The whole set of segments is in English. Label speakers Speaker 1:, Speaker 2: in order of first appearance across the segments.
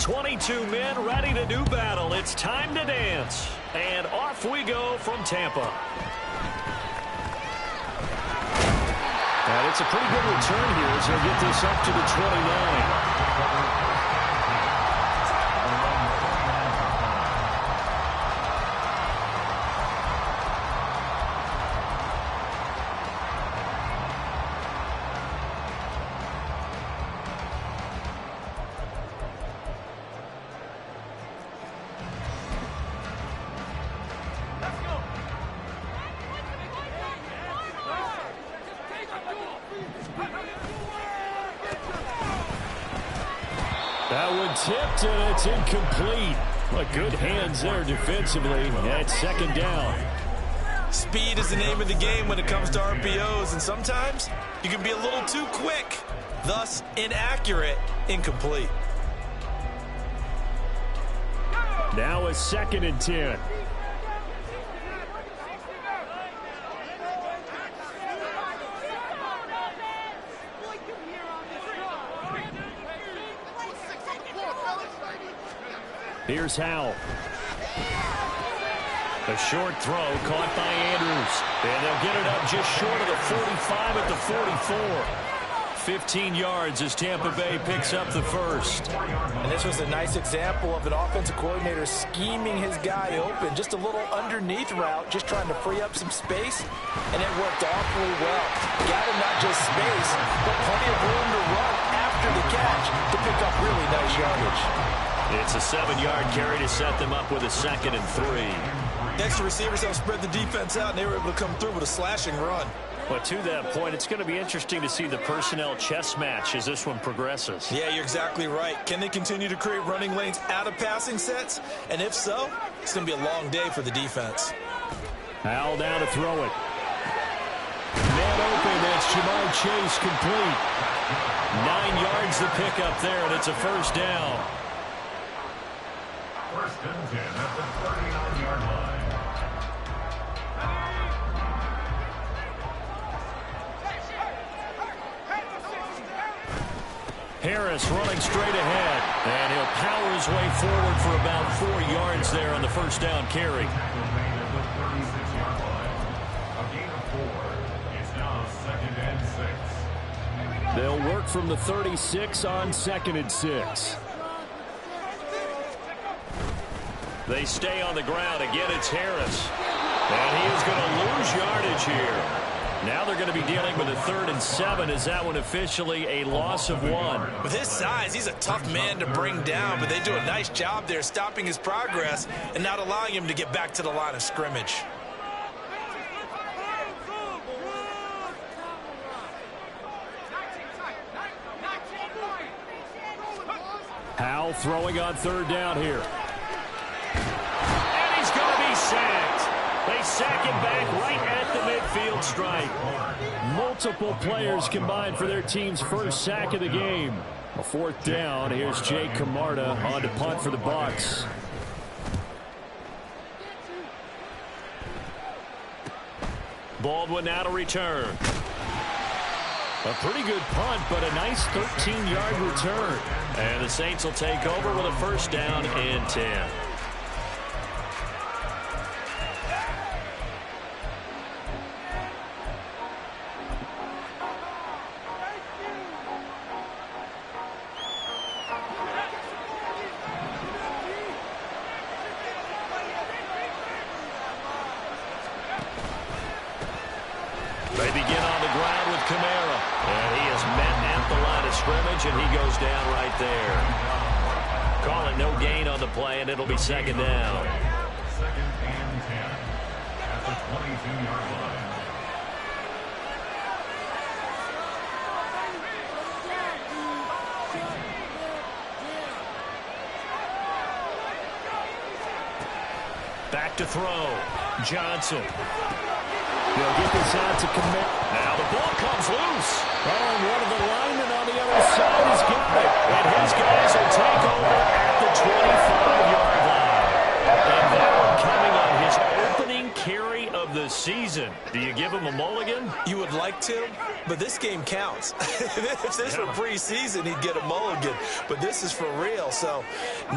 Speaker 1: 22 men ready to do battle. It's time to dance. And off we go from Tampa. And it's a pretty good return here as he'll get this up to the 29. That one tipped, and it's incomplete. But good hands there defensively. That's second down.
Speaker 2: Speed is the name of the game when it comes to RPOs, and sometimes you can be a little too quick, thus inaccurate, incomplete.
Speaker 1: Now a 2nd and 10. Here's Howell. A short throw caught by Andrews. And they'll get it up just short of the 45 at the 44. 15 yards as Tampa Bay picks up the first.
Speaker 2: And this was a nice example of an offensive coordinator scheming his guy open. Just a little underneath route, just trying to free up some space. And it worked awfully well. Got him not just space, but plenty of room to run after the catch to pick up really nice yardage.
Speaker 1: It's a 7-yard carry to set them up with a 2nd and 3.
Speaker 2: Extra receivers helped spread the defense out, and they were able to come through with a slashing run.
Speaker 1: But to that point, it's going to be interesting to see the personnel chess match as this one progresses.
Speaker 2: Yeah, you're exactly right. Can they continue to create running lanes out of passing sets? And if so, it's going to be a long day for the defense.
Speaker 1: Howell down to throw it. Man open, that's Jamar Chase complete. 9 yards to pick up there, and it's a first down.
Speaker 3: First and 10 at the 39-yard line.
Speaker 1: Harris running straight ahead, and he'll power his way forward for about 4 yards there on the first down carry. They'll work from the 36 on 2nd and 6. They stay on the ground. Again, it's Harris. And he is going to lose yardage here. Now they're going to be dealing with a 3rd and 7. Is that one officially a loss of 1?
Speaker 2: With his size, he's a tough man to bring down, but they do a nice job there stopping his progress and not allowing him to get back to the line of scrimmage.
Speaker 1: Howell throwing on 3rd down here. And he's going to be sacked. They sack him back right at the midfield stripe. Multiple players combined for their team's first sack of the game. A 4th down. Here's Jake Camarda on to punt for the Bucs. Baldwin now to return. A pretty good punt, but a nice 13-yard return. And the Saints will take over with a first down and 10. They begin on the ground with Kamara. And he is met at the line of scrimmage, and he goes down right there. Call it no gain on the play, and it'll be 2nd down.
Speaker 3: 2nd and 10 at the 22-yard line.
Speaker 1: Back to throw. Johnson. He'll get this out to commit. Now the ball comes loose. Oh, and one of the linemen on the other side has got it. And his guys will take over at the 25-yard line. And that one coming on his opening carry of the season. Do you give him a mulligan?
Speaker 2: You would like to, but this game counts. If this were preseason, he'd get a mulligan. But this is for real, so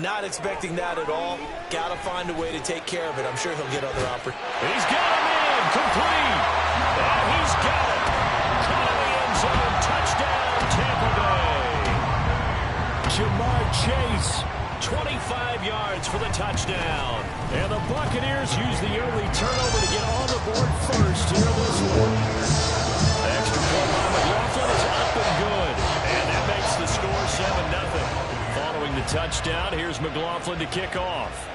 Speaker 2: not expecting that at all. Got to find a way to take care of it. I'm sure he'll get other opportunities.
Speaker 1: He's got him in, complete. And he's got it. Caught in the end zone, touchdown, Tampa Bay. Jamar Chase, 25 yards for the touchdown. And the Buccaneers use the early turnover to get on the board first here in this one. Extra point by McLaughlin is up and good. And that makes the score 7-0. Following the touchdown, here's McLaughlin to kick off.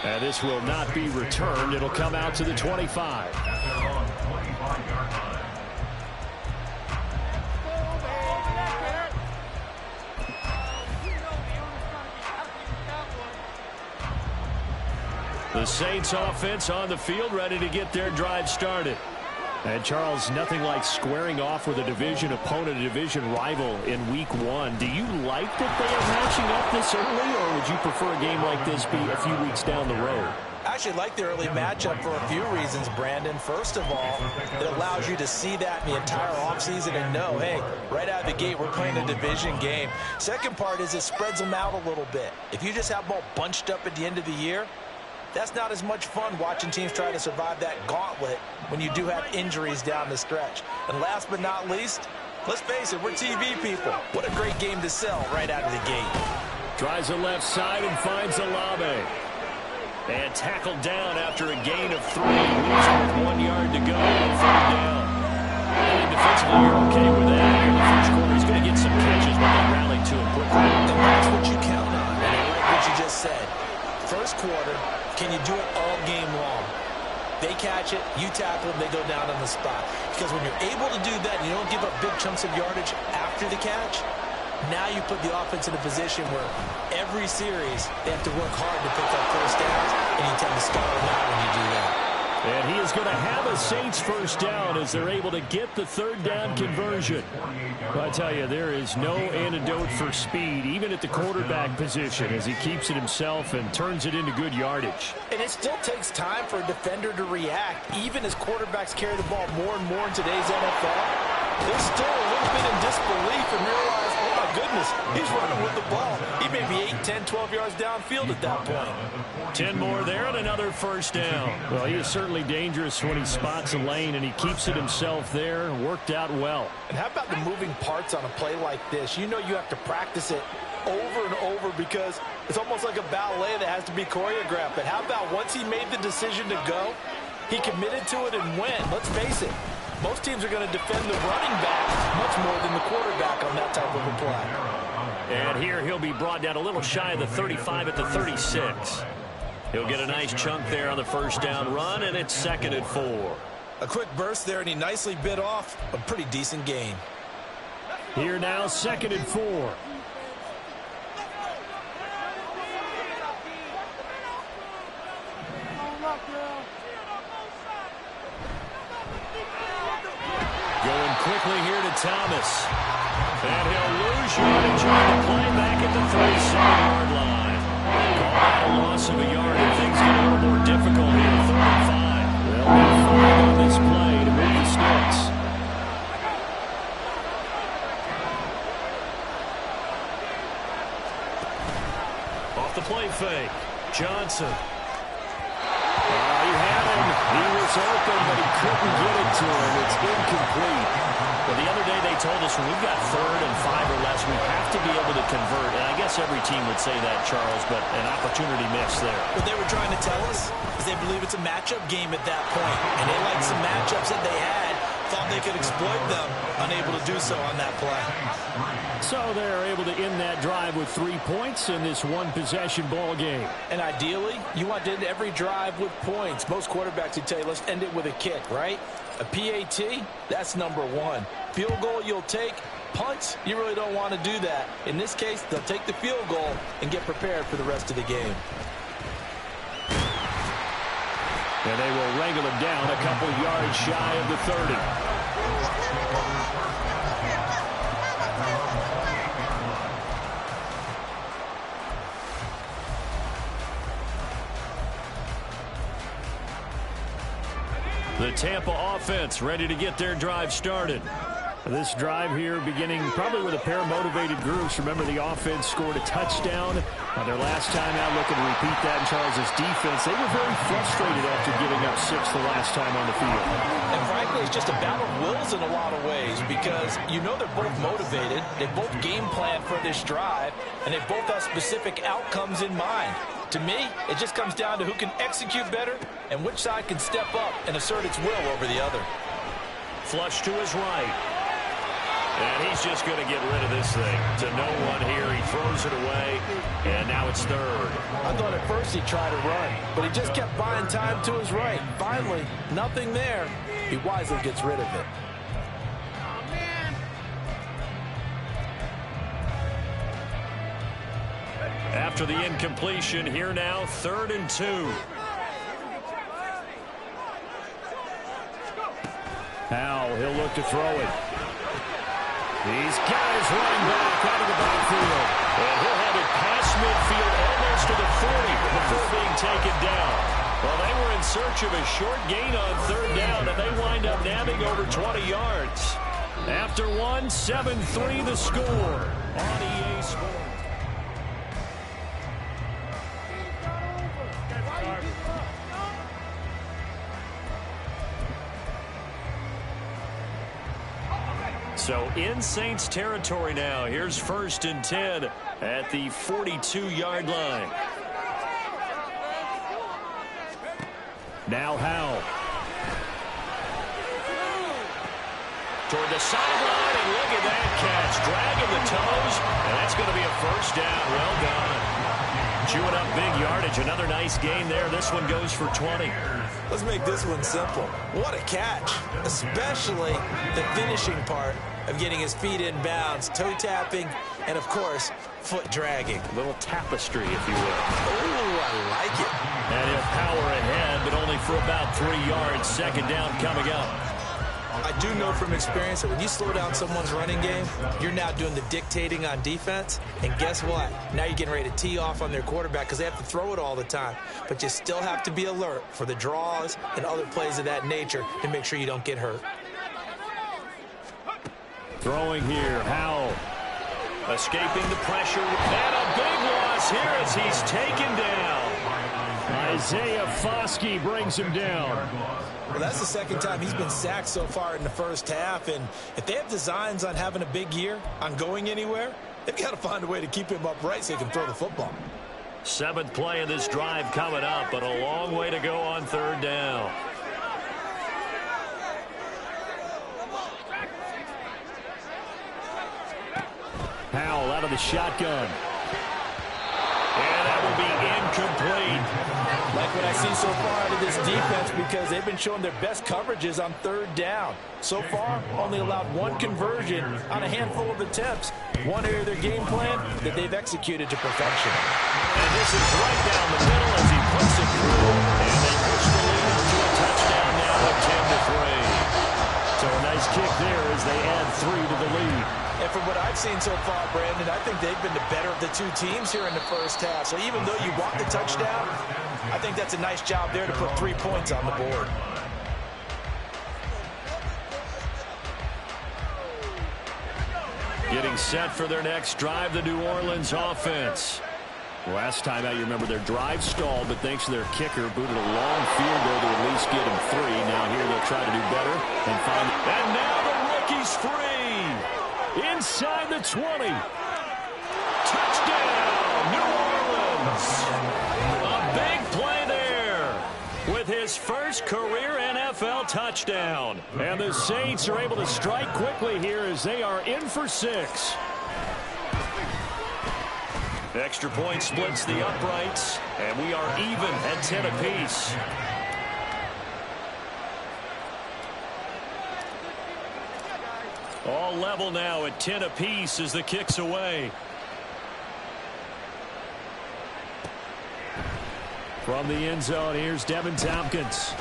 Speaker 1: And this will not be returned. It'll come out to the 25. The Saints offense on the field, ready to get their drive started. And Charles, nothing like squaring off with a division opponent, a division rival in week 1. Do you like that they are matching up this early, or would you prefer a game like this be a few weeks down the road?
Speaker 2: I actually like the early matchup for a few reasons, Brandon. First of all, it allows you to see that in the entire offseason and know, hey, right out of the gate, we're playing a division game. Second part is it spreads them out a little bit. If you just have them all bunched up at the end of the year, that's not as much fun watching teams try to survive that gauntlet when you do have injuries down the stretch. And last but not least, let's face it, we're TV people. What a great game to sell right out of the gate.
Speaker 1: Tries the left side and finds Olave. And tackled down after a gain of 3. With 1 yard to go on 3rd down. And defensively, you're okay with that. Here in the first quarter, he's going to get some catches, but they rally to him quickly.
Speaker 2: And that's what you count on. And I like what you just said. First quarter, can you do it all game long? They catch it, you tackle them, they go down on the spot. Because when you're able to do that and you don't give up big chunks of yardage after the catch, now you put the offense in a position where every series they have to work hard to pick up first downs, and you tend to stall them out when you do that.
Speaker 1: And he is going to have a Saints first down as they're able to get the 3rd down conversion. I tell you, there is no antidote for speed, even at the quarterback position, as he keeps it himself and turns it into good yardage.
Speaker 2: And it still takes time for a defender to react, even as quarterbacks carry the ball more and more in today's NFL. They're still a little bit in disbelief and realize, oh my goodness, he's running with the ball. He may be 8, 10, 12 yards downfield at that point.
Speaker 1: 10 more there and another first down. Well, he is certainly dangerous when he spots a lane, and he keeps it himself there. Worked out well.
Speaker 2: And how about the moving parts on a play like this? You know you have to practice it over and over because it's almost like a ballet that has to be choreographed. But how about once he made the decision to go, he committed to it and went. Let's face it, most teams are going to defend the running back much more than the quarterback on that type of a play.
Speaker 1: And here he'll be brought down a little shy of the 35 at the 36. He'll get a nice chunk there on the first down run, and it's 2nd and 4.
Speaker 2: A quick burst there, and he nicely bit off a pretty decent gain.
Speaker 1: Here now, 2nd and 4. Going quickly here to Thomas. And he'll lose yardage on the play back at the 37-yard line. Call that a loss of a yard, and things get a little more difficult here. 3rd and 5. They'll need 5 on this play to move the sticks. Off the play fake. Johnson. He had him. He was open, but he couldn't get it to him. It's incomplete. Well, the other day they told us when we've got 3rd and 5 or less, we have to be able to convert. And I guess every team would say that, Charles, but an opportunity missed there.
Speaker 2: What they were trying to tell us is they believe it's a matchup game at that point. And they liked some matchups that they had, thought they could exploit them, unable to do so on that play.
Speaker 1: So they're able to end that drive with 3 points in this one-possession ball game.
Speaker 2: And ideally, you want to end every drive with points. Most quarterbacks would tell you, let's end it with a kick, right? A PAT, that's number 1. Field goal you'll take. Punts, you really don't want to do that. In this case, they'll take the field goal and get prepared for the rest of the game.
Speaker 1: And they will wrangle him down a couple yards shy of the 30. The Tampa offense ready to get their drive started. This drive here beginning probably with a pair of motivated groups. Remember, the offense scored a touchdown their last time out. Looking to repeat that in Charles' defense. They were very frustrated after giving up 6 the last time on the field.
Speaker 2: And frankly, it's just a battle of wills in a lot of ways because you know they're both motivated. They both game plan for this drive, and they both have specific outcomes in mind. To me, it just comes down to who can execute better and which side can step up and assert its will over the other.
Speaker 1: Flush to his right. And he's just going to get rid of this thing to no one here. He throws it away, and now it's third.
Speaker 2: I thought at first he'd try to run, but he just kept buying time to his right. Finally, nothing there. He wisely gets rid of it.
Speaker 1: After the incompletion, here now, 3rd and 2. Howell, he'll look to throw it. He's got his running back out of the backfield. And he'll have it past midfield almost to the 40 before being taken down. Well, they were in search of a short gain on 3rd down, and they wind up nabbing over 20 yards. After 1, 7-3 the score on EA Sports. So in Saints territory now. Here's 1st and 10 at the 42-yard line. Now Howell. Toward the sideline, and look at that catch. Dragging the toes, and that's going to be a 1st down. Well done. Chewing up big yardage. Another nice gain there. This one goes for 20.
Speaker 2: Let's make this one simple. What a catch, especially the finishing part of getting his feet in bounds, toe tapping, and, of course, foot dragging.
Speaker 1: A little tapestry, if you will.
Speaker 2: Ooh, I like it.
Speaker 1: And he'll power ahead, but only for about 3 yards. 2nd down coming up.
Speaker 2: I do know from experience that when you slow down someone's running game, you're now doing the dictating on defense. And guess what? Now you're getting ready to tee off on their quarterback because they have to throw it all the time. But you still have to be alert for the draws and other plays of that nature to make sure you don't get hurt.
Speaker 1: Throwing here, Howell. Escaping the pressure. And a big loss here as he's taken down. Isaiah Foskey brings him down.
Speaker 2: Well, that's the 2nd time he's been sacked so far in the 1st half. And if they have designs on having a big year, on going anywhere, they've got to find a way to keep him upright so he can throw the football.
Speaker 1: 7th play of this drive coming up, but a long way to go on 3rd down. Howell out of the shotgun. And that will be incomplete.
Speaker 2: Like what I see so far out of this defense because they've been showing their best coverages on 3rd down. So far, only allowed 1 conversion on a handful of attempts. One area of their game plan that they've executed to perfection.
Speaker 1: And this is right down the middle as he puts it through. And they push the lead up to a touchdown now at 10-3. So a nice kick there as they add 3 to the lead.
Speaker 2: And from what I've seen so far, Brandon, I think they've been the better of the 2 teams here in the 1st half. So even though you want the touchdown, I think that's a nice job there to put 3 points on the board.
Speaker 1: Getting set for their next drive, the New Orleans offense. Last time out, you remember their drive stalled, but thanks to their kicker, booted a long field goal to at least get him 3. Now here they'll try to do better and find. And now the rookie's free. Inside the 20. Touchdown, New Orleans. A big play there with his first career NFL touchdown. And the Saints are able to strike quickly here as they are in for 6. Extra point splits the uprights, and we are even at 10 apiece. All level now at 10 apiece as the kick's away. From the end zone, here's Devin Tompkins.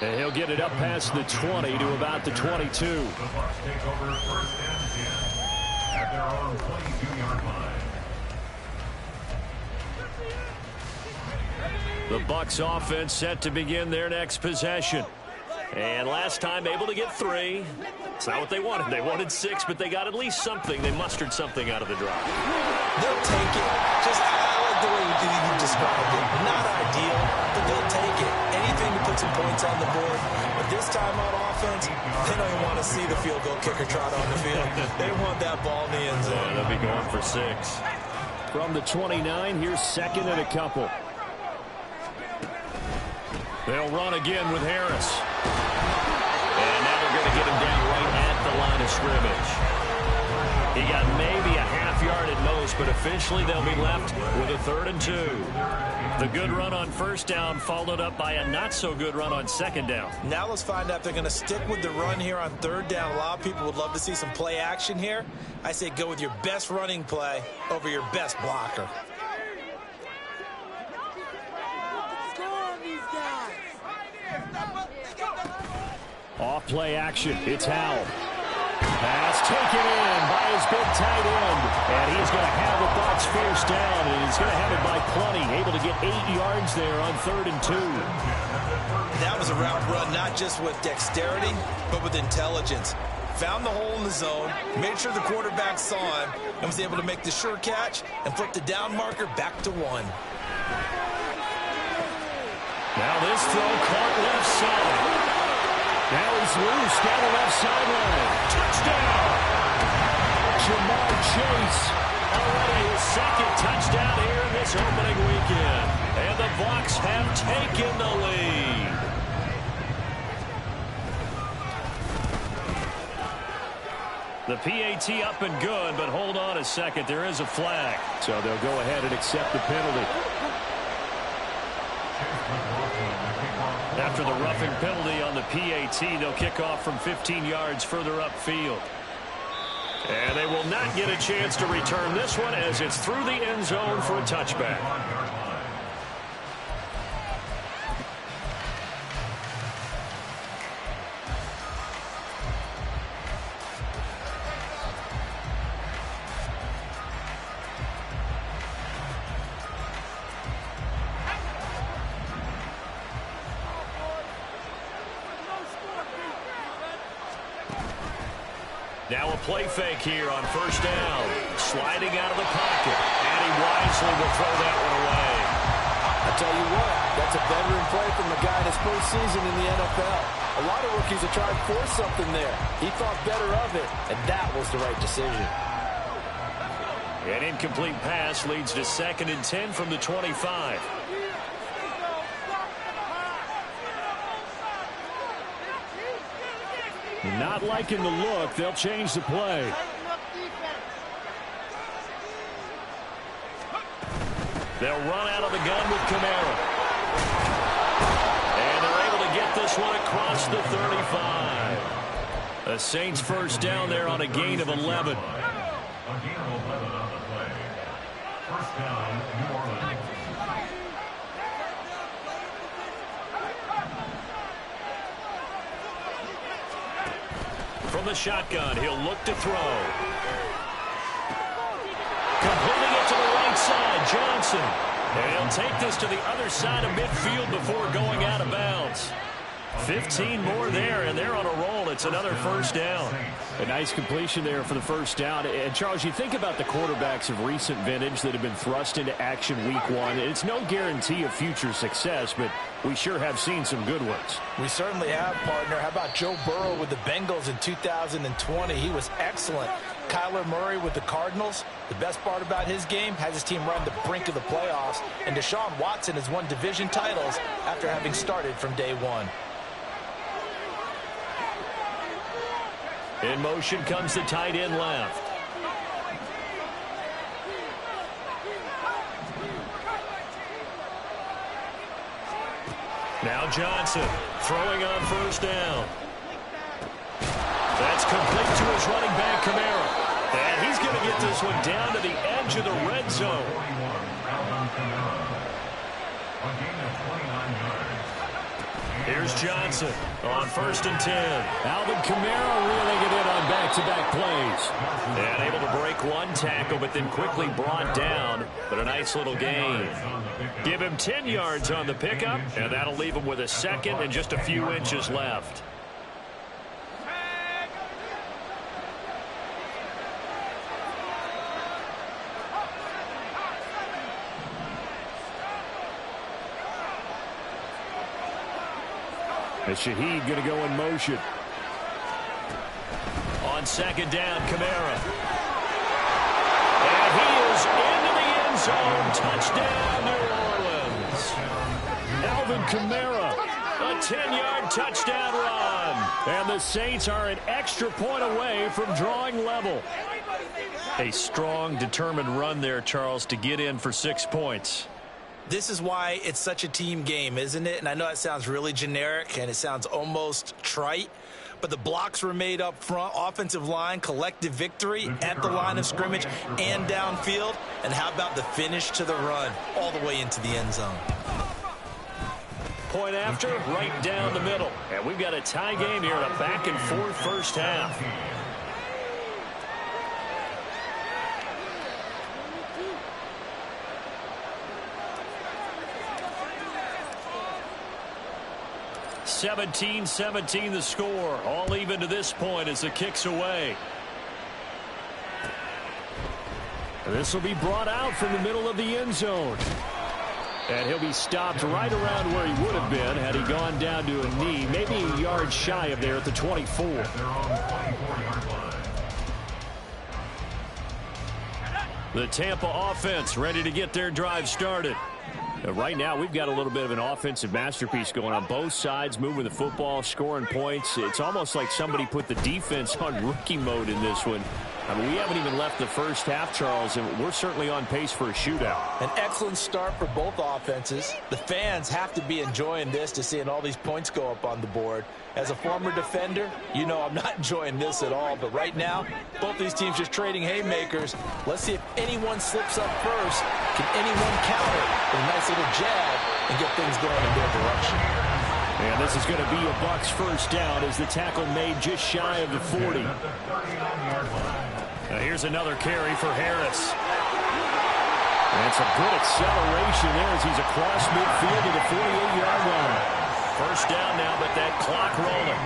Speaker 1: And he'll get it up past the 20 to about the 22.
Speaker 3: The Bucs take over 1st and 10 at their own 22-yard line.
Speaker 1: The Bucs offense set to begin their next possession. And last time able to get 3. It's not what they wanted. They wanted 6, but they got at least something. They mustered something out of the drive.
Speaker 2: They'll take it. Just I like the way you described it. Not ideal, but they'll take it. Anything to put some points on the board. But this time on offense, they don't even want to see the field goal kicker trot on the field. They want that ball in the end zone.
Speaker 1: Yeah, they'll be going for 6. From the 29, here's 2nd and a couple. They'll run again with Harris. And now they're going to get him down right at the line of scrimmage. He got maybe a half yard at most, but officially they'll be left with a 3rd and 2. The good run on 1st down followed up by a not-so-good run on 2nd down.
Speaker 2: Now let's find out if they're going to stick with the run here on 3rd down. A lot of people would love to see some play action here. I say go with your best running play over your best blocker.
Speaker 1: Off play action. It's Howell. Pass taken in by his big tight end. And he's going to have the Bucs 1st down. And he's going to have it by plenty. Able to get 8 yards there on 3rd and 2.
Speaker 2: That was a route run, not just with dexterity, but with intelligence. Found the hole in the zone, made sure the quarterback saw him, and was able to make the sure catch and flip the down marker back to 1.
Speaker 1: Now this throw caught left side. Now he's loose down the left sideline. Touchdown! Jamar Chase already his 2nd touchdown here in this opening weekend. And the Bucs have taken the lead. The PAT up and good, but hold on a second. There is a flag. So they'll go ahead and accept the penalty. After the roughing penalty on the PAT, they'll kick off from 15 yards further upfield. And they will not get a chance to return this one as it's through the end zone for a touchback. Now a play fake here on 1st down. Sliding out of the pocket. And he wisely will throw that one away.
Speaker 2: I tell you what, that's a veteran play from a guy in his 1st season in the NFL. A lot of rookies are trying to force something there. He thought better of it, and that was the right decision.
Speaker 1: An incomplete pass leads to 2nd and 10 from the 25. Not liking the look. They'll change the play. They'll run out of the gun with Kamara. And they're able to get this one across the 35. The Saints 1st down there on a gain of 11.
Speaker 3: A gain of 11 on the play. 1st down, New Orleans.
Speaker 1: From the shotgun, he'll look to throw. Completing it to the right side, Johnson. And he'll take this to the other side of midfield before going out of bounds. 15 more there, and they're on a roll. It's another 1st down. A nice completion there for the 1st down. And, Charles, you think about the quarterbacks of recent vintage that have been thrust into action week 1. It's no guarantee of future success, but we sure have seen some good ones.
Speaker 2: We certainly have, partner. How about Joe Burrow with the Bengals in 2020? He was excellent. Kyler Murray with the Cardinals. The best part about his game has his team right on the brink of the playoffs. And Deshaun Watson has won division titles after having started from day 1.
Speaker 1: In motion comes the tight end left. Now Johnson throwing on 1st down. That's complete to his running back, Kamara. And he's going to get this one down to the edge of the red zone. Here's Johnson on 1st and 10. Alvin Kamara reeling it in on back-to-back plays. And able to break one tackle, but then quickly brought down. But a nice little gain. Give him 10 yards on the pickup, and that'll leave him with a second and just a few inches left. And Shaheed going to go in motion. On 2nd down, Kamara. And he is into the end zone. Touchdown, New Orleans. Alvin Kamara, a 10-yard touchdown run. And the Saints are an extra point away from drawing level. A strong, determined run there, Charles, to get in for 6 points.
Speaker 2: This is why it's such a team game, isn't it? And I know it sounds really generic and it sounds almost trite, but the blocks were made up front, offensive line, collective victory at the line of scrimmage and downfield. And how about the finish to the run all the way into the end zone?
Speaker 1: Point after, right down the middle. And we've got a tie game here in a back-and-forth first half. (17-17) the score. All even to this point as the kick's away. This will be brought out from the middle of the end zone. And he'll be stopped right around where he would have been had he gone down to a knee, maybe a yard shy of there at the 24. The Tampa offense ready to get their drive started. Right now, we've got a little bit of an offensive masterpiece going on both sides, moving the football, scoring points. It's almost like somebody put the defense on rookie mode in this one. I mean, we haven't even left the first half, Charles, and we're certainly on pace for a shootout.
Speaker 2: An excellent start for both offenses. The fans have to be enjoying this to seeing all these points go up on the board. As a former defender, you know I'm not enjoying this at all. But right now, both these teams just trading haymakers. Let's see if anyone slips up first. Can anyone counter with a nice little jab and get things going in their direction?
Speaker 1: And this is going to be a Bucs first down as the tackle made just shy of the 40. Now here's another carry for Harris. And it's a good acceleration there as he's across midfield to the 48-yard line. First down now, but that clock rolling.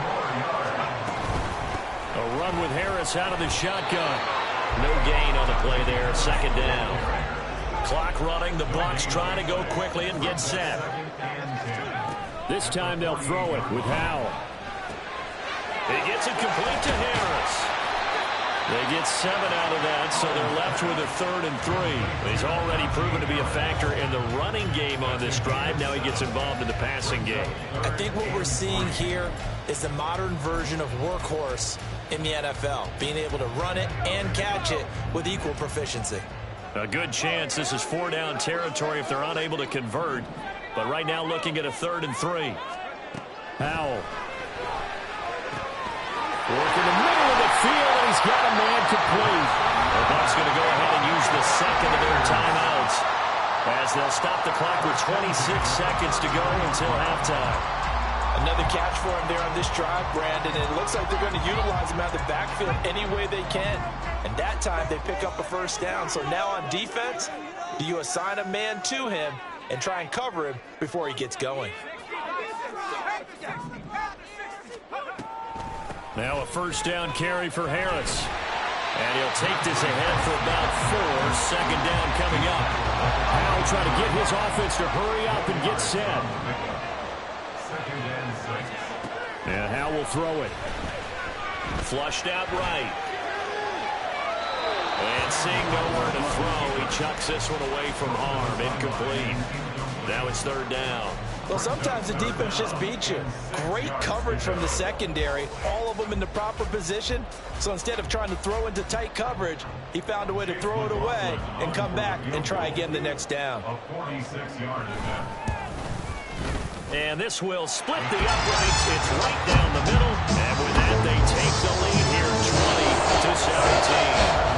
Speaker 1: A run with Harris out of the shotgun. No gain on the play there, 2nd down. Clock running, the Bucs trying to go quickly and get set. This time they'll throw it with Howell. He gets it complete to Harris. They get 7 out of that, so they're left with a 3rd and 3. He's already proven to be a factor in the running game on this drive. Now he gets involved in the passing game.
Speaker 2: I think what we're seeing here is the modern version of workhorse in the NFL, being able to run it and catch it with equal proficiency.
Speaker 1: A good chance this is 4-down territory if they're unable to convert. But right now looking at a 3rd and 3. Howell. Work in the middle of the field, and he's got a man complete. The Bucs going to go ahead and use the second of their timeouts as they'll stop the clock with 26 seconds to go until halftime.
Speaker 2: Another catch for him there on this drive, Brandon, and it looks like they're going to utilize him out of the backfield any way they can. And that time they pick up a first down. So now on defense, do you assign a man to him and try and cover him before he gets going?
Speaker 1: Now a first down carry for Harris. And he'll take this ahead for about 4. 2nd down coming up. Howell trying to get his offense to hurry up and get set. And Howell will throw it. Flushed out right. And seeing nowhere to throw, he chucks this one away from harm. Incomplete. Now it's 3rd down.
Speaker 2: Well, sometimes the defense just beats you. Great coverage from the secondary, all of them in the proper position. So instead of trying to throw into tight coverage, he found a way to throw it away and come back and try again the next down.
Speaker 1: And this will split the uprights. It's right down the middle. And with that, they take the lead here 20-17.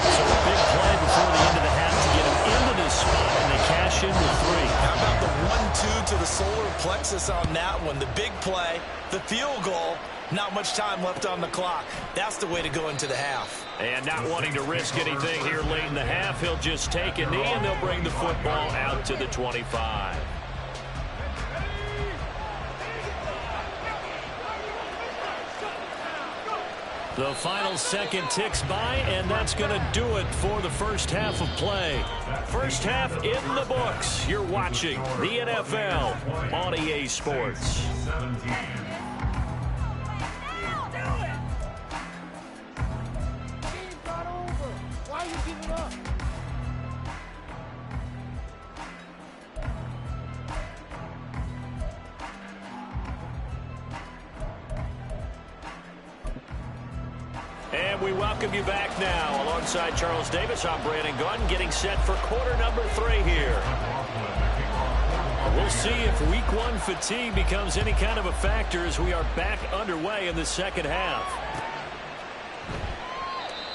Speaker 1: So a big play before the end of the half to get him into this spot, and they cash in with 3.
Speaker 2: How about the 1-2 to the solar plexus on that one? The big play, the field goal, not much time left on the clock. That's the way to go into the half.
Speaker 1: And not wanting to risk anything here late in the half, he'll just take a knee, and they'll bring the football out to the 25. The final second ticks by, and that's going to do it for the first half of play. First half in the books. You're watching the NFL on EA Sports. And we welcome you back now. Alongside Charles Davis, I'm Brandon Gunn, getting set for quarter number 3 here. We'll see if week 1 fatigue becomes any kind of a factor as we are back underway in the second half.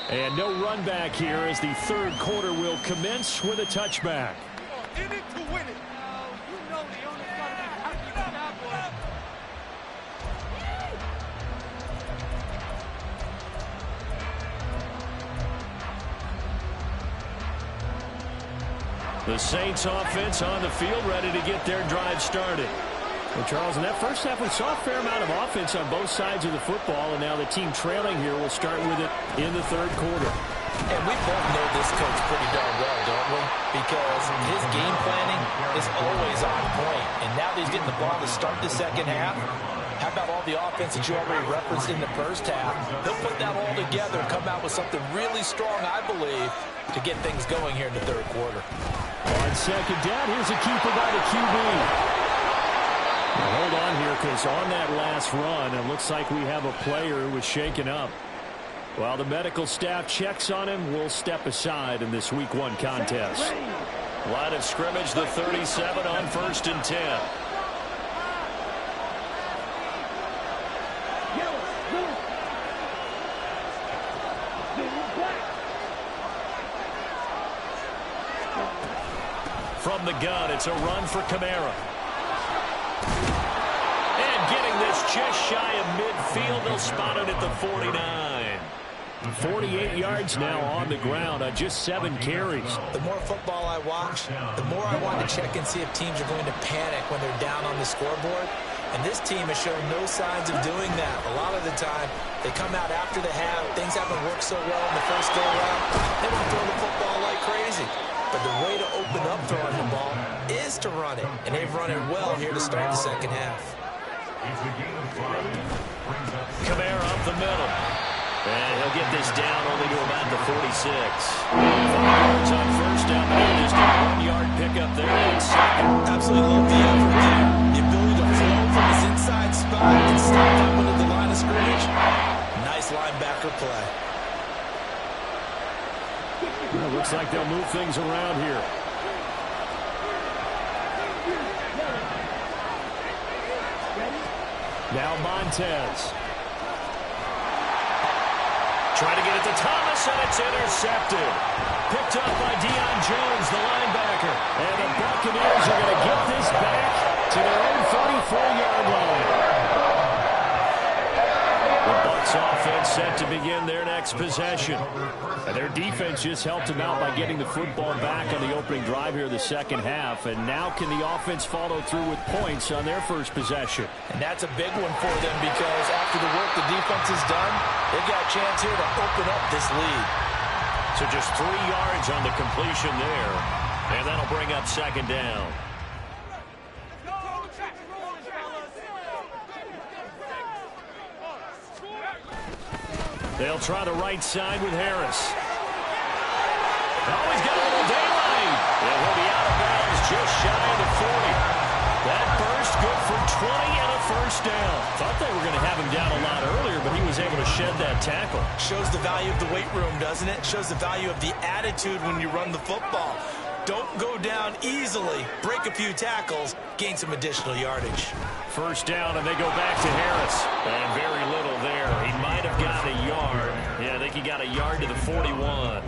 Speaker 1: And no run back here as the third quarter will commence with a touchback.
Speaker 4: In it to win it. You know the owner's got to be happy with that one.
Speaker 1: The Saints offense on the field, ready to get their drive started. Well, Charles, in that first half, we saw a fair amount of offense on both sides of the football, and now the team trailing here will start with it in the third quarter.
Speaker 2: And we both know this coach pretty darn well, don't we? Because his game planning is always on point. And now that he's getting the ball to start the second half, how about all the offense that you already referenced in the first half? He'll put that all together and come out with something really strong, I believe, to get things going here in the third quarter.
Speaker 1: On second down, here's a keeper by the QB. Now hold on here, because on that last run, it looks like we have a player who was shaken up. While the medical staff checks on him, we'll step aside in this week 1 contest. Line of scrimmage, the 37 on 1st and 10. From the gun, it's a run for Kamara. And getting this just shy of midfield, they'll spot it at the 49. 48 yards now on the ground on just 7 carries.
Speaker 2: The more football I watch, the more I want to check and see if teams are going to panic when they're down on the scoreboard. And this team has shown no signs of doing that. A lot of the time, they come out after the half. Things haven't worked so well in the first go-around. They won't throw the football like crazy. But the way to open up throwing the ball is to run it. And they've run it well here to start the second half.
Speaker 1: Kamara up the middle. And he'll get this down only to about the 46. 5 yards on first down, but just a 1-yard pickup there on second.
Speaker 2: Absolutely love the effort there. The ability to flow from his inside spot and stop that one at the line of scrimmage. Nice linebacker play.
Speaker 1: Well, looks like they'll move things around here. Now Montez. Trying to get it to Thomas, and it's intercepted. Picked up by Deion Jones, the linebacker. And the Buccaneers are going to get this back to their own 34-yard line. The Bucs offense set to begin their next possession. And their defense just helped them out by getting the football back on the opening drive here in the second half. And now can the offense follow through with points on their first possession?
Speaker 2: And that's a big one for them because after the work the defense has done, they've got a chance here to open up this lead.
Speaker 1: So just 3 yards on the completion there. And that'll bring up second down. They'll try the right side with Harris. Oh, he's got a little daylight. And he'll be out of bounds just shy of the 40. That burst good for 20 and a first down. Thought they were going to have him down a lot earlier, but he was able to shed that tackle.
Speaker 2: Shows the value of the weight room, doesn't it? Shows the value of the attitude when you run the football. Don't go down easily. Break a few tackles. Gain some additional yardage.
Speaker 1: First down, and they go back to Harris. And very little there. He might have got a yard. Yeah, I think he got a yard to the 41.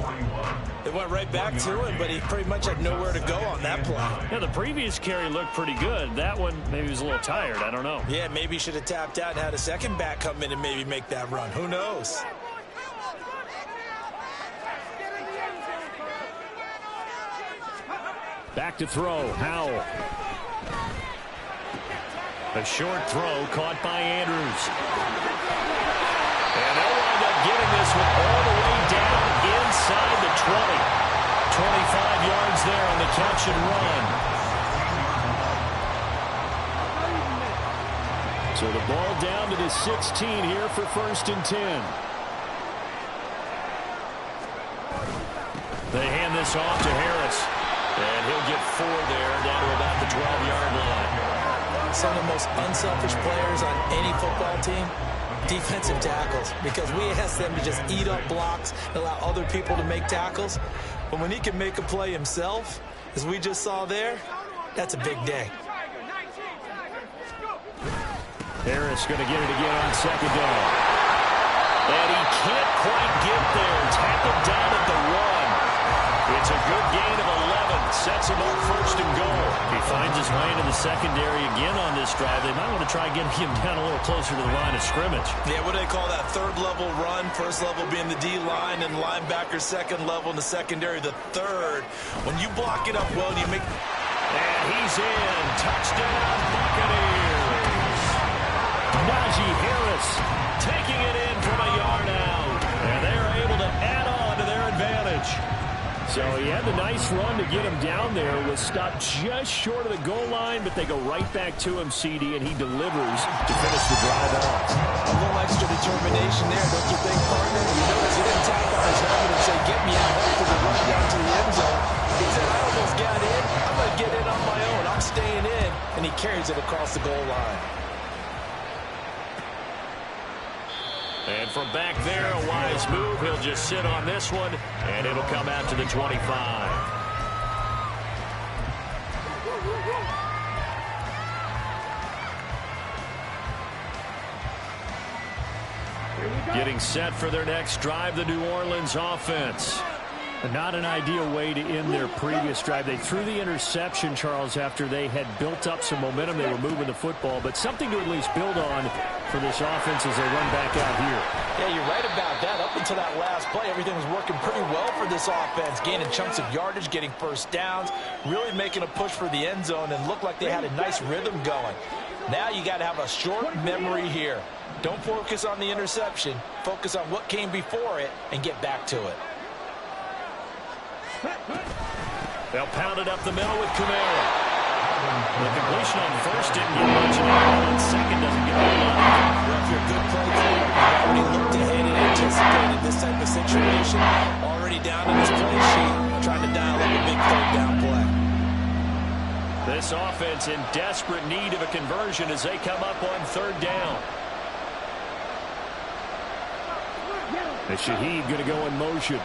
Speaker 2: They went went right back to him, but he pretty much had nowhere to go on that play.
Speaker 1: Yeah, the previous carry looked pretty good. That one, maybe he was a little tired. I don't know.
Speaker 2: Yeah, maybe he should have tapped out and had a second back come in and maybe make that run. Who knows?
Speaker 1: Back to throw, Howell. A short throw caught by Andrews. And they'll wind up getting this one all the way down inside the 20. 25 yards there on the catch and run. So the ball down to the 16 here for 1st and 10. They hand this off to Harris. And he'll get 4 there, down to about the 12-yard line.
Speaker 2: Some of the most unselfish players on any football team, defensive tackles, because we ask them to just eat up blocks and allow other people to make tackles. But when he can make a play himself, as we just saw there, that's a big day.
Speaker 1: Harris going to get it again on 2nd down. And he can't quite get there. Tackled down at the 1. It's a good gain of 11. Sets him up 1st and goal. He finds his way into the secondary again on this drive. They might want to try getting him down a little closer to the line of scrimmage.
Speaker 2: Yeah, what do they call that? 3rd level run. 1st level being the D-line, and linebacker 2nd level in the secondary the 3rd. When you block it up well, you make...
Speaker 1: And he's in. Touchdown, Buccaneers. Najee Harris taking it in from a yard out. And they're able to add on to their advantage. So he had the nice run to get him down there. Was stopped just short of the goal line, but they go right back to him, CD, and he delivers to finish the drive off.
Speaker 2: A little extra determination there, don't you think, partner? You notice he didn't tap on his helmet and say, get me out after the run down to the end zone. He said, I almost got in. I'm going to get in on my own. I'm staying in. And he carries it across the goal line.
Speaker 1: And from back there, a wise move. He'll just sit on this one, and it'll come out to the 25. Getting set for their next drive, the New Orleans offense. Not an ideal way to end their previous drive. They threw the interception, Charles, after they had built up some momentum. They were moving the football, but something to at least build on for this offense as they run back out here.
Speaker 2: Yeah, you're right about that. Up until that last play, everything was working pretty well for this offense, gaining chunks of yardage, getting 1st downs, really making a push for the end zone, and looked like they had a nice rhythm going. Now you got to have a short memory here. Don't focus on the interception. Focus on what came before it and get back to it.
Speaker 1: They'll pound it up the middle with Kamara. The completion on 1st didn't get much, and on 2nd doesn't get a whole lot.
Speaker 2: Well, if you're a good play caller, you've already looked ahead and anticipated this type of situation. Already down in this play sheet, trying to dial up a big 3rd down play.
Speaker 1: This offense in desperate need of a conversion as they come up on 3rd down. And Shaheed going to go in motion.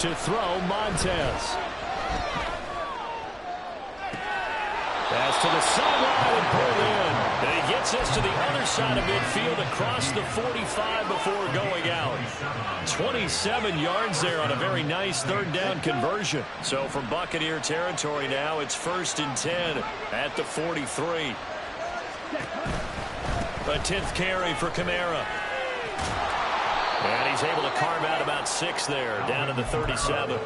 Speaker 1: To throw, Montez. Pass to the sideline and pulled in. And he gets us to the other side of midfield across the 45 before going out. 27 yards there on a very nice 3rd down conversion. So from Buccaneer territory now, it's 1st and 10 at the 43. A 10th carry for Kamara. And he's able to carve out about 6 there, down to the 37.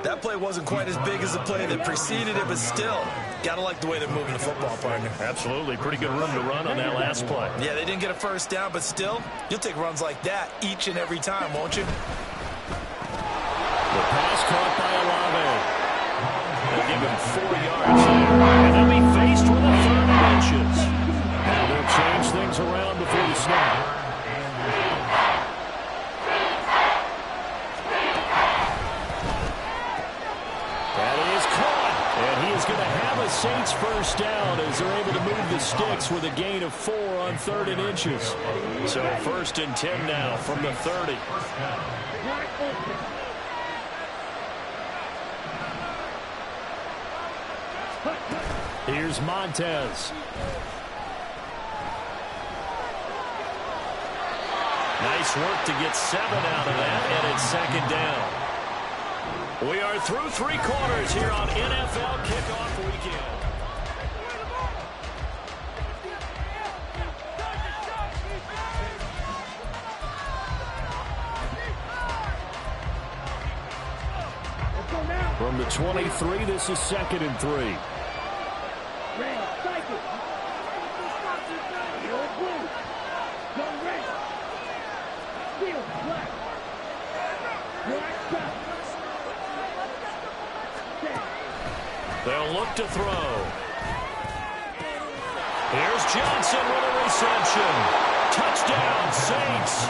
Speaker 2: That play wasn't quite as big as the play that preceded it, but still, got to like the way they're moving the football, partner.
Speaker 1: Absolutely. Pretty good room to run on that last play.
Speaker 2: Yeah, they didn't get a 1st down, but still, you'll take runs like that each and every time, won't you?
Speaker 1: The pass caught by Olave. They'll give him 4 yards there, and they'll be faced with a 3rd and inches. Now they'll change things around before the snap. Going to have a Saints 1st down as they're able to move the sticks with a gain of 4 on 3rd and inches. So 1st and 10 now from the 30. Here's Montez. Nice Nice work to get 7 out of that, and it's second down. We are through 3 quarters here on NFL Kickoff Weekend. From the 23, this is 2nd and 3. They'll look to throw. Here's Johnson with a reception. Touchdown, Saints.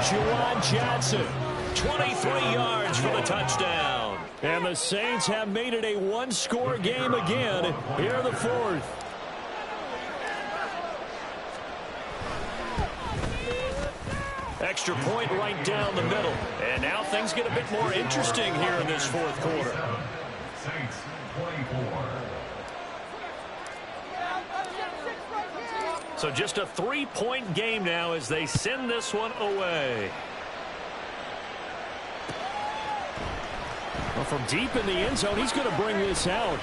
Speaker 1: Juwan Johnson, 23 yards for the touchdown. And the Saints have made it a one-score game again here in the 4th. Extra point right down the middle. And now things get a bit more interesting here in this 4th quarter.
Speaker 3: Saints 24.
Speaker 1: So just a 3-point game now as they send this one away. Well, from deep in the end zone, he's going to bring this out.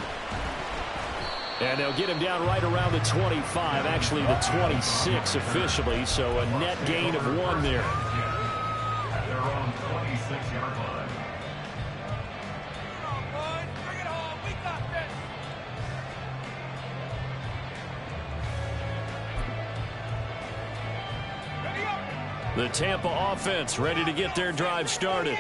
Speaker 1: And they'll get him down right around the 25, actually the 26 officially, so a net gain of 1 there.
Speaker 3: At their own 26-yard line.
Speaker 4: Bring it home. We got this.
Speaker 1: The Tampa offense ready to get their drive started.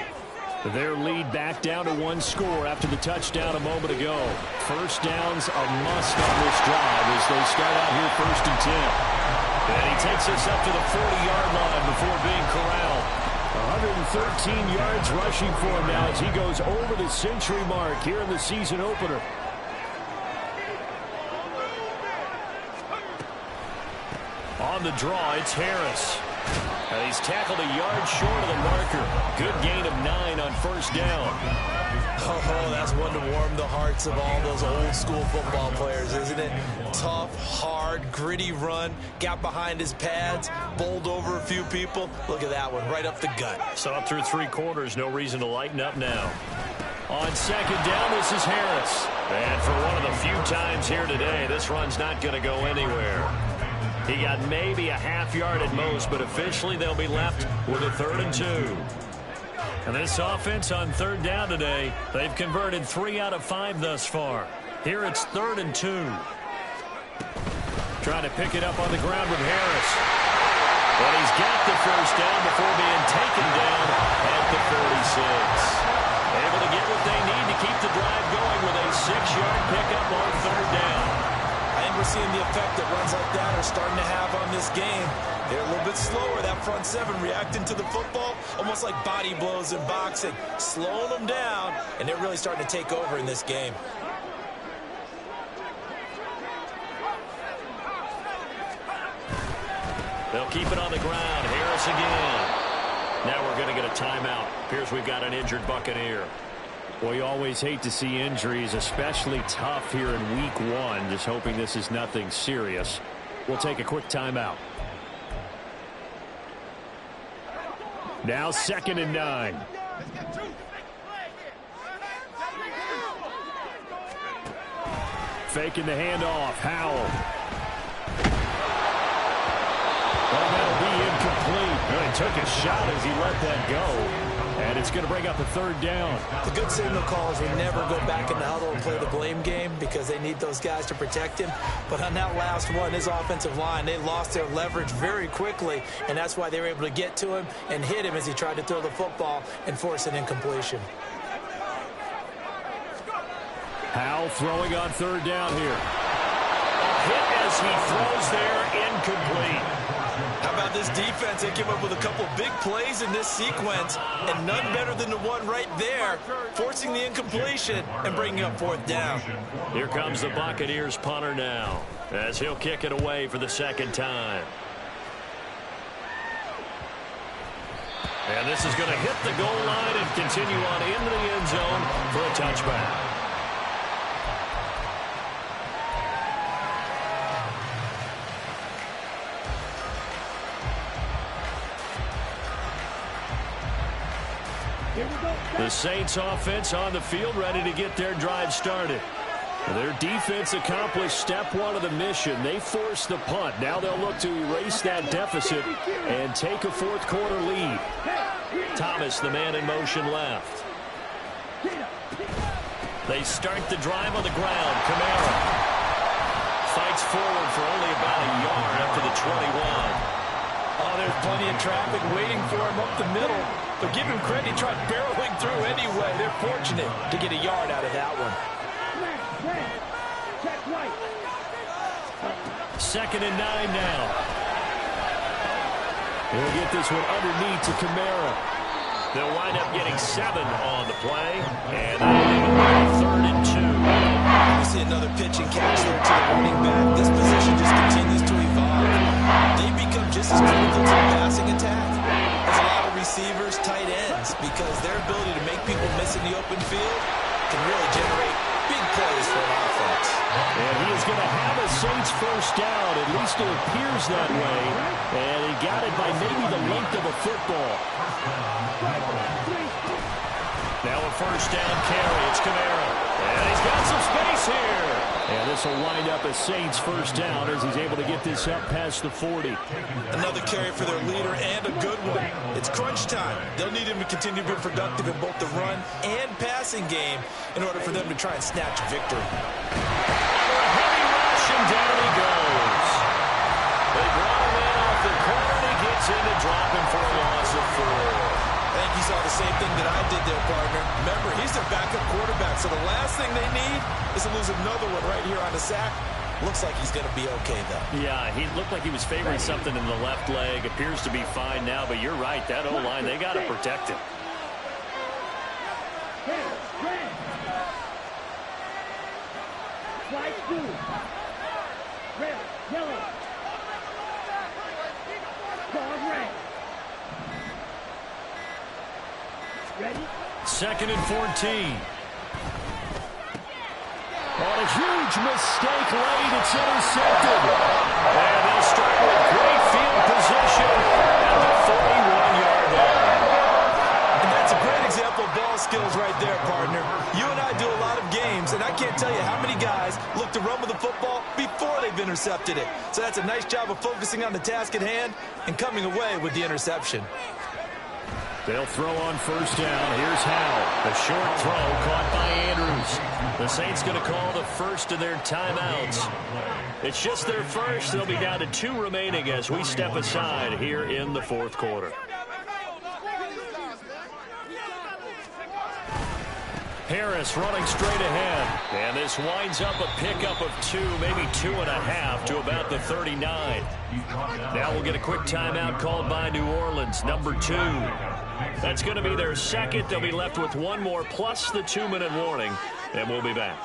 Speaker 1: Their lead back down to 1 score after the touchdown a moment ago. First down's a must on this drive as they start out here 1st and 10. And he takes us up to the 40-yard line before being corralled. 113 yards rushing for him now as he goes over the century mark here in the season opener. On the draw, it's Harris. And he's tackled a yard short of the marker. Good gain of 9 on 1st down.
Speaker 2: Oh, that's one to warm the hearts of all those old-school football players, isn't it? Tough, hard, gritty run. Got behind his pads, bowled over a few people. Look at that one, right up the gut.
Speaker 1: So up through 3 quarters, no reason to lighten up now. On 2nd down, this is Harris. And for one of the few times here today, this run's not going to go anywhere. He got maybe a half yard at most, but officially they'll be left with a 3rd and 2. And this offense on 3rd down today, they've converted 3 out of 5 thus far. Here it's 3rd and 2. Trying to pick it up on the ground with Harris. But he's got the 1st down before being taken down at the 46. Able to get what they need to keep the drive going with a 6-yard pickup on 3rd down.
Speaker 2: I think we're seeing the effect that runs like that are starting to have on this game. They're a little bit slower, that front 7 reacting to the football, almost like body blows in boxing, slowing them down, and they're really starting to take over in this game.
Speaker 1: They'll keep it on the ground. Harris again. Now we're going to get a timeout. Appears we've got an injured Buccaneer. Well, you always hate to see injuries, especially tough here in week 1. Just hoping this is nothing serious. We'll take a quick timeout. Now 2nd and 9. Faking the handoff. Howell. Well, that'll be incomplete. Well, he took a shot as he let that go. And it's going to bring up a 3rd down.
Speaker 2: The good signal call is we never go back in the huddle and play the blame game because they need those guys to protect him. But on that last one, his offensive line, they lost their leverage very quickly, and that's why they were able to get to him and hit him as he tried to throw the football and force an incompletion.
Speaker 1: Howell throwing on 3rd down here. A hit as he throws there, incomplete.
Speaker 2: How about this defense? They came up with a couple big plays in this sequence, and none better than the one right there, forcing the incompletion and bringing up 4th down.
Speaker 1: Here comes the Buccaneers punter now, as he'll kick it away for the 2nd time. And this is going to hit the goal line and continue on into the end zone for a touchback. The Saints offense on the field, ready to get their drive started. Their defense accomplished step one of the mission. They forced the punt. Now they'll look to erase that deficit and take a fourth quarter lead. Thomas, the man in motion left. They start the drive on the ground. Kamara fights forward for only about a yard up to the 21.
Speaker 2: Oh, there's plenty of traffic waiting for him up the middle. But give him credit, he tried barreling through anyway. They're fortunate to get a yard out of that one.
Speaker 1: Second and 9 now. He'll get this one underneath to Kamara. They'll wind up getting 7 on the play. And third and 2.
Speaker 2: We see another pitch and catch there to the running back. This position just continues to evolve. They become just as critical to the passing attack as a lot of receivers, tight ends, because their ability to make people miss in the open field can really generate big plays for an offense.
Speaker 1: And he is going to have a Saints first down. At least it appears that way. And he got it by maybe the length of a football. Now a first down carry. It's Kamara. And he's got some space here. And this will wind up a Saints first down as he's able to get this up past the 40.
Speaker 2: Another carry for their leader and a good one. It's crunch time. They'll need him to continue to be productive in both the run and passing game in order for them to try and snatch victory.
Speaker 1: Heavy rush, and down he goes. They brought him in off the corner, and he gets in to drop him for a loss of 4.
Speaker 2: I think you saw the same thing that I did there, partner. Remember, he's their backup quarterback, so the last thing they need is to lose another one right here on the sack. Looks like he's going to be okay, though.
Speaker 1: Yeah, he looked like he was favoring something in the left leg. Appears to be fine now, but you're right. That O-line, they got to protect him.
Speaker 5: Red, yellow. Guard red. Ready?
Speaker 1: Second and 14. On a huge mistake late, it's intercepted. And they'll start with great field position at the 41-yard line.
Speaker 2: And that's a great example of ball skills right there, partner. You and I do a lot of games, and I can't tell you how many guys look to run with the football before they've intercepted it. So that's a nice job of focusing on the task at hand and coming away with the interception.
Speaker 1: They'll throw on first down. Here's Howe. A short throw caught by Andrews. The Saints going to call the first of their timeouts. It's just their first. They'll be down to 2 remaining as we step aside here in the fourth quarter. Harris running straight ahead. And this winds up a pickup of 2, maybe 2.5 to about the 39. Now we'll get a quick timeout called by New Orleans, number 2. That's going to be their second. They'll be left with 1 more plus the 2-minute warning, and we'll be back.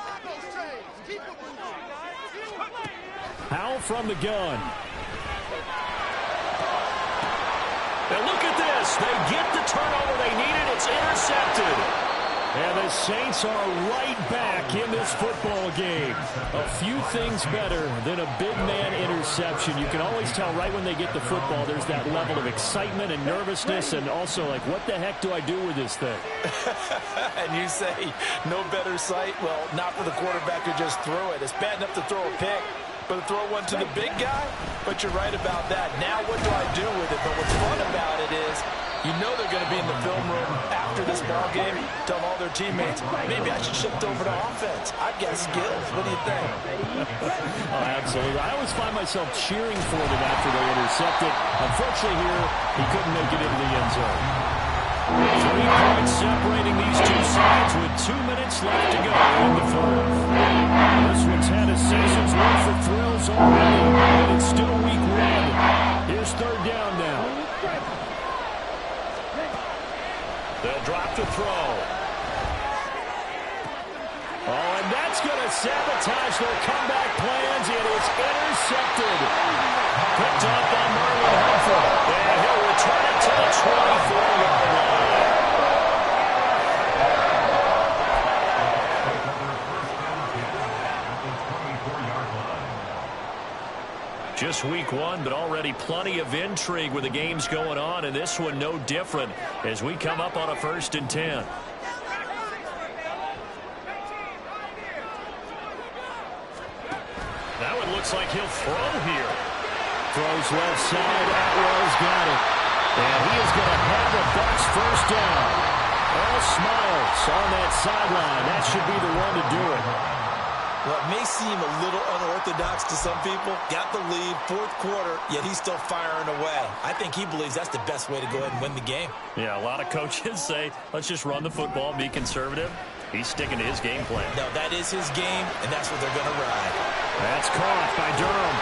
Speaker 1: Howe from the gun. And look at this. They get the turnover they needed. It's intercepted. And the Saints are right back in this football game. A few things better than a big man interception. You can always tell right when they get the football, there's that level of excitement and nervousness, and also like, what the heck do I do with this thing?
Speaker 2: And you say, no better sight? Well, not for the quarterback who just threw it. It's bad enough to throw a pick, but to throw one to the big guy? But you're right about that. Now what do I do with it? But what's fun about it is, you know they're going to be in the film room after this ball game, tell all their teammates, maybe I should shift over to offense. I've got skills. What do you think?
Speaker 1: Oh, absolutely. I always find myself cheering for them after they intercept it. Unfortunately here, he couldn't make it into the end zone. 3 points separating these two sides with 2 minutes left to go in the fourth. This one's had a season's worth of thrills already, and it's still week 1. Here's third down now. They'll drop to throw. Oh, and that's going to sabotage their comeback plans. It is intercepted. Picked up by Marlon Humphrey. And he'll return it to the 24-yard line. Just week one, but already plenty of intrigue with the games going on, and this one no different as we come up on a 1st and 10. That one looks like he'll throw here. Throws left side. Atwell's got it. And he is going to have a Bucs 1st down. All smiles on that sideline. That should be the one to do it.
Speaker 2: Well, it may seem a little unorthodox to some people. Got the lead, 4th quarter, yet he's still firing away. I think he believes that's the best way to go ahead and win the game.
Speaker 1: Yeah, a lot of coaches say, let's just run the football and be conservative. He's sticking to his game plan.
Speaker 2: No, that is his game, and that's what they're going to ride.
Speaker 1: That's caught by Durham.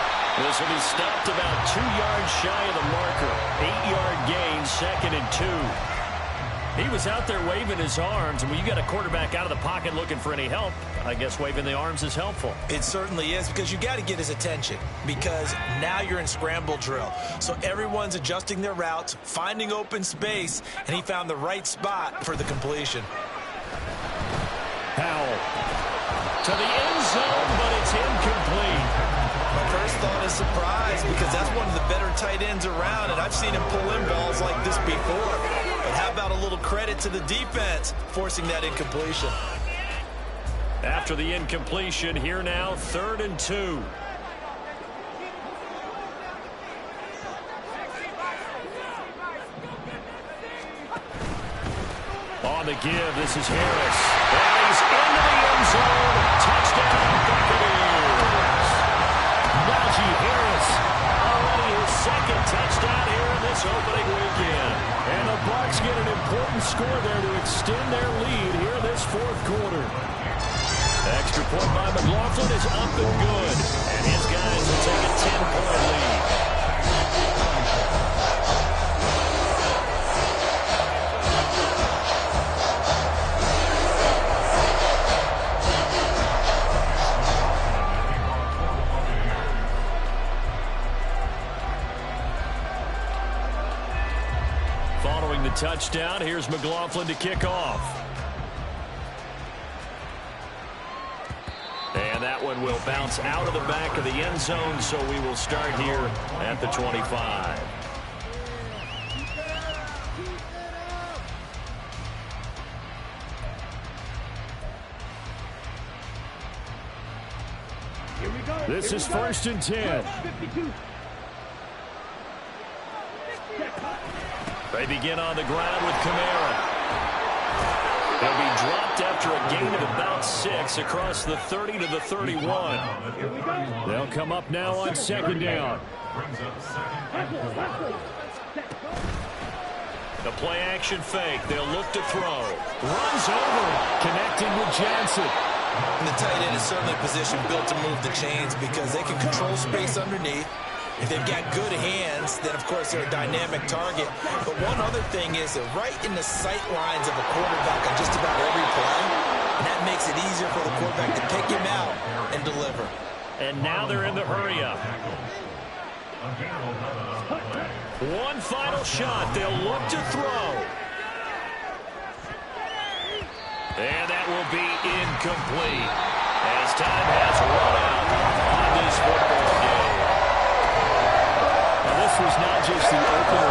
Speaker 1: This will be stopped about 2 yards shy of the marker. 8-yard gain, 2nd and 2. He was out there waving his arms, and when you got a quarterback out of the pocket looking for any help, I guess waving the arms is helpful.
Speaker 2: It certainly is, because you got to get his attention, because now you're in scramble drill. So everyone's adjusting their routes, finding open space, and he found the right spot for the completion.
Speaker 1: Powell to the end zone, but it's incomplete.
Speaker 2: My first thought is surprise, because that's one of the better tight ends around, and I've seen him pull in balls like this before. But how about a little credit to the defense forcing that incompletion?
Speaker 1: After the incompletion, here now, 3rd and 2. On the give, this is Harris. And he's into the end zone. Touchdown, Buccaneers. Najee Harris, already his 2nd touchdown here in this opening weekend. And the Bucs get an important score there to extend their lead here this 4th quarter. Extra point by McLaughlin is up and good. And his guys will take a 10-point lead. Following the touchdown, here's McLaughlin to kick off. And that one will bounce out of the back of the end zone, so we will start here at the 25. This is 1st and 10. They begin on the ground with Kamara. They'll be dropped after a gain of about 6 across the 30 to the 31. They'll come up now on 2nd down. The play action fake. They'll look to throw. Runs over, connecting with Johnson.
Speaker 2: And the tight end is certainly a position built to move the chains because they can control space underneath. If they've got good hands, then, of course, they're a dynamic target. But one other thing is they're right in the sight lines of a quarterback on just about every play. And that makes it easier for the quarterback to pick him out and deliver.
Speaker 1: And now they're in the hurry-up. One final shot. They'll look to throw. And that will be incomplete as time has run out on this football game. Now, this was not just the opener